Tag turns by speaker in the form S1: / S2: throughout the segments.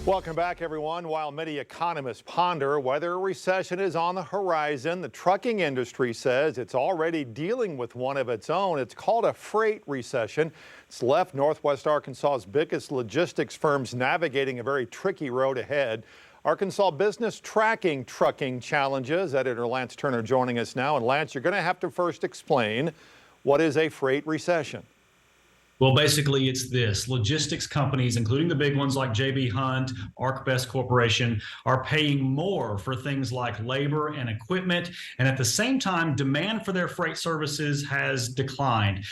S1: Welcome back, everyone. While many economists ponder whether a recession is on the horizon, the trucking industry says it's already dealing with one of its own. It's called a freight recession. It's left Northwest Arkansas's biggest logistics firms navigating a very tricky road ahead. Arkansas business tracking trucking challenges. Editor Lance Turner joining us now. And Lance, you're going to have to first explain what is a freight recession.
S2: Well, basically, it's this. Logistics companies, including the big ones like J.B. Hunt, ArcBest Corporation, are paying more for things like labor and equipment. And at the same time, demand for their freight services has declined.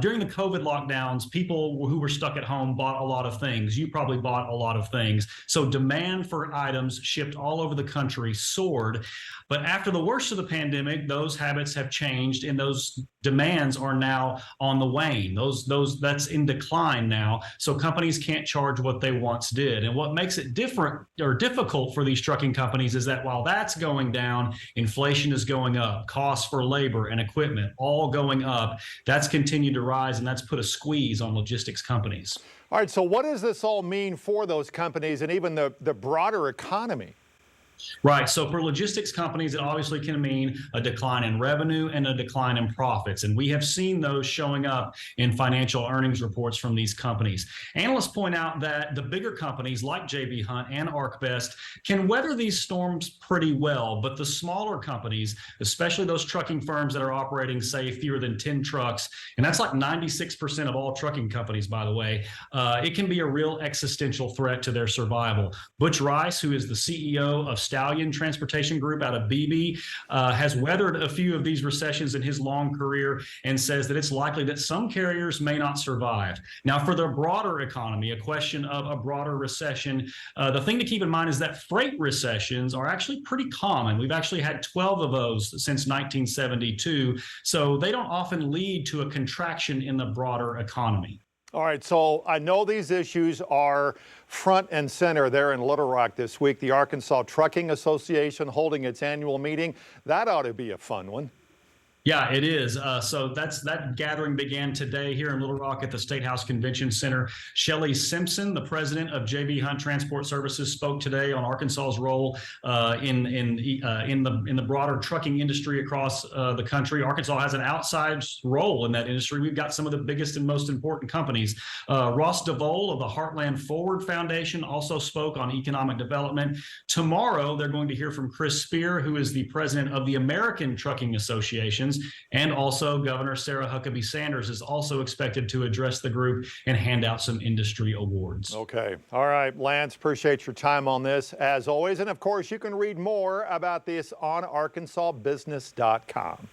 S2: During the COVID lockdowns, people who were stuck at home bought a lot of things. You probably bought a lot of things. So demand for items shipped all over the country soared. But after the worst of the pandemic, those habits have changed and those demands are now on the wane. That's in decline now. So companies can't charge what they once did. And what makes it different or difficult for these trucking companies is that while that's going down, inflation is going up, costs for labor and equipment all going up. That's continued to rise, and that's put a squeeze on logistics companies.
S1: All right, so what does this all mean for those companies and even the broader economy?
S2: Right. So for logistics companies, it obviously can mean a decline in revenue and a decline in profits. And we have seen those showing up in financial earnings reports from these companies. Analysts point out that the bigger companies like J.B. Hunt and ArcBest can weather these storms pretty well. But the smaller companies, especially those trucking firms that are operating, say, fewer than 10 trucks, and that's like 96% of all trucking companies, by the way, it can be a real existential threat to their survival. Butch Rice, who is the CEO of Stallion Transportation Group out of Beebe, has weathered a few of these recessions in his long career and says that it's likely that some carriers may not survive. Now, for the broader economy, a question of a broader recession, the thing to keep in mind is that freight recessions are actually pretty common. We've actually had 12 of those since 1972, so they don't often lead to a contraction in the broader economy.
S1: All right, so I know these issues are front and center there in Little Rock this week. The Arkansas Trucking Association holding its annual meeting. That ought to be a fun one.
S2: Yeah, it is. So that gathering began today here in Little Rock at the State House Convention Center. Shelley Simpson, the president of J.B. Hunt Transport Services, spoke today on Arkansas's role in the broader trucking industry across the country. Arkansas has an outsized role in that industry. We've got some of the biggest and most important companies. Ross DeVole of the Heartland Forward Foundation also spoke on economic development. Tomorrow, they're going to hear from Chris Spear, who is the president of the American Trucking Association. And also Governor Sarah Huckabee Sanders is also expected to address the group and hand out some industry awards.
S1: Okay. All right, Lance, appreciate your time on this as always. And of course, you can read more about this on arkansasbusiness.com.